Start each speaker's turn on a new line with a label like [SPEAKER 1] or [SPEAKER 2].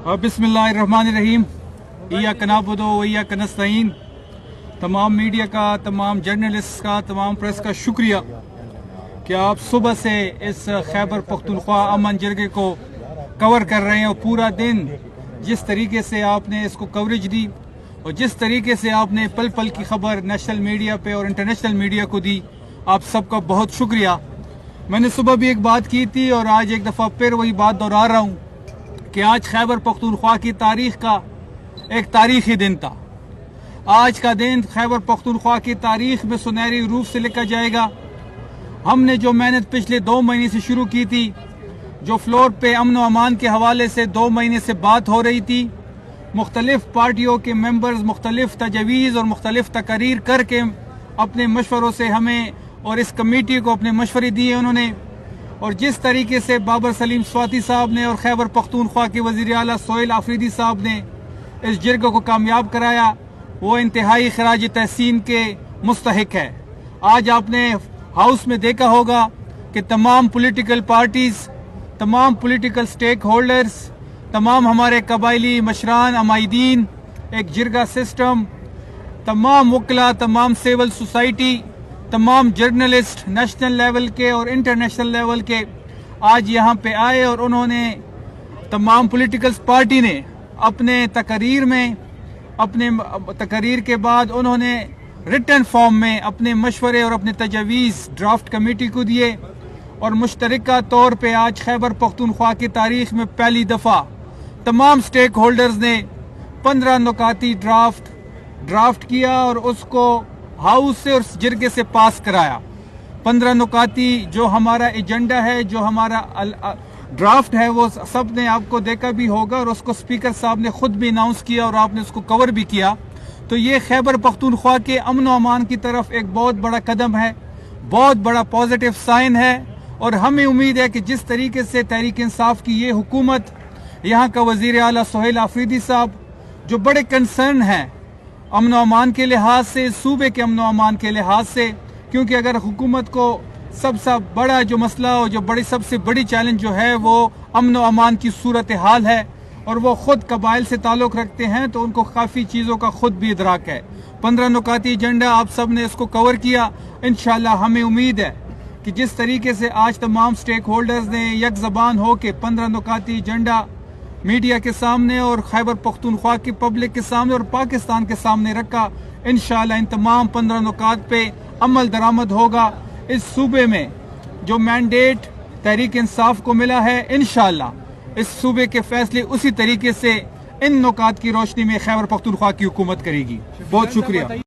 [SPEAKER 1] बिस्मिल्लाहिर्रहमानिर्रहीम। इय्याक नअबुदु व इय्याक नस्तईन। तमाम मीडिया का, तमाम जर्नलिस्ट का, तमाम प्रेस का शुक्रिया कि आप सुबह से इस खैबर पख्तूनख्वा अमन जरगे को कवर कर रहे हैं और पूरा दिन जिस तरीके से आपने इसको कवरेज दी और जिस तरीके से आपने पल पल की खबर नेशनल मीडिया पे और इंटरनेशनल मीडिया को दी, आप सबका बहुत शुक्रिया। मैंने सुबह भी एक बात की थी और आज एक दफ़ा फिर वही बात दोहरा रहा हूँ कि आज खैबर पख्तूनख्वा की तारीख का एक तारीखी दिन था। आज का दिन खैबर पख्तूनख्वा की तारीख में सुनहरी रूप से लिखा जाएगा। हमने जो मेहनत पिछले 2 महीने से शुरू की थी, जो फ्लोर पे अमन व अमान के हवाले से 2 महीने से बात हो रही थी, मुख्तलिफ पार्टियों के मेंबर्स मुख्तलिफ तजवीज़ और मुख्तलिफ तकरीर करके अपने मशवरों से हमें और इस कमेटी को अपने मशवरे दिए उन्होंने, और जिस तरीके से बाबर सलीम स्वाति साहब ने और खैबर पख्तूनख्वा के वज़ीर आला सोहेल आफरीदी साहब ने इस जिरगे को कामयाब कराया, वो इंतहाई खराज तहसीन के मुस्तहिक है। आज आपने हाउस में देखा होगा कि तमाम पॉलिटिकल पार्टीज़, तमाम पॉलिटिकल स्टेक होल्डर्स, तमाम हमारे कबायली मशरान, अमाइदीन, एक जिरगा सिस्टम, तमाम वकला, तमाम सिविल सोसाइटी, तमाम जर्नलिस्ट नेशनल लेवल के और इंटरनेशनल लेवल के आज यहाँ पे आए और उन्होंने तमाम पॉलिटिकल पार्टी ने अपने तकरीर में, अपने तकरीर के बाद उन्होंने रिटन फॉर्म में अपने मशवरे और अपने तजवीज़ ड्राफ्ट कमेटी को दिए और मुश्तरका तौर पे आज खैबर पख्तूनख्वा की तारीख में पहली दफ़ा तमाम स्टेक होल्डर्स ने 15 नुकाती ड्राफ्ट किया और उसको हाउस से और जिरगे से पास कराया। 15 नुकाती जो हमारा एजेंडा है, जो हमारा ड्राफ्ट है, वो सब ने आपको देखा भी होगा और उसको स्पीकर साहब ने खुद भी अनाउंस किया और आपने उसको कवर भी किया। तो ये खैबर पख्तूनख्वा के अमन व अमान की तरफ एक बहुत बड़ा कदम है, बहुत बड़ा पॉजिटिव साइन है। और हमें उम्मीद है कि जिस तरीके से तहरीक इंसाफ की ये हुकूमत, यहाँ का वज़ीर आला सोहेल आफरीदी साहब जो बड़े कंसर्न हैं अमन व अमान के लिहाज से, सूबे के अमन व अमान के लिहाज से, क्योंकि अगर हुकूमत को सबसे बड़ा जो मसला और जो सबसे बड़ी चैलेंज जो है वो अमन व अमान की सूरत हाल है और वो ख़ुद कबाइल से ताल्लुक़ रखते हैं, तो उनको काफ़ी चीज़ों का ख़ुद भी इदराक है। 15 नुकाती एजेंडा आप सब ने इसको कवर किया। इंशाअल्लाह हमें उम्मीद है कि जिस तरीके से आज तमाम स्टेक होल्डर्स ने एक ज़बान हो के 15 नुकाती एजेंडा मीडिया के सामने और खैबर पख्तूनख्वा की पब्लिक के सामने और पाकिस्तान के सामने रखा, इंशाअल्लाह इन तमाम 15 नुकात पे अमल दरामद होगा। इस सूबे में जो मैंडेट तहरीक इंसाफ को मिला है, इंशाअल्लाह इस सूबे के फैसले उसी तरीके से इन नुकात की रोशनी में खैबर पख्तूनख्वा की हुकूमत करेगी। बहुत शुक्रिया।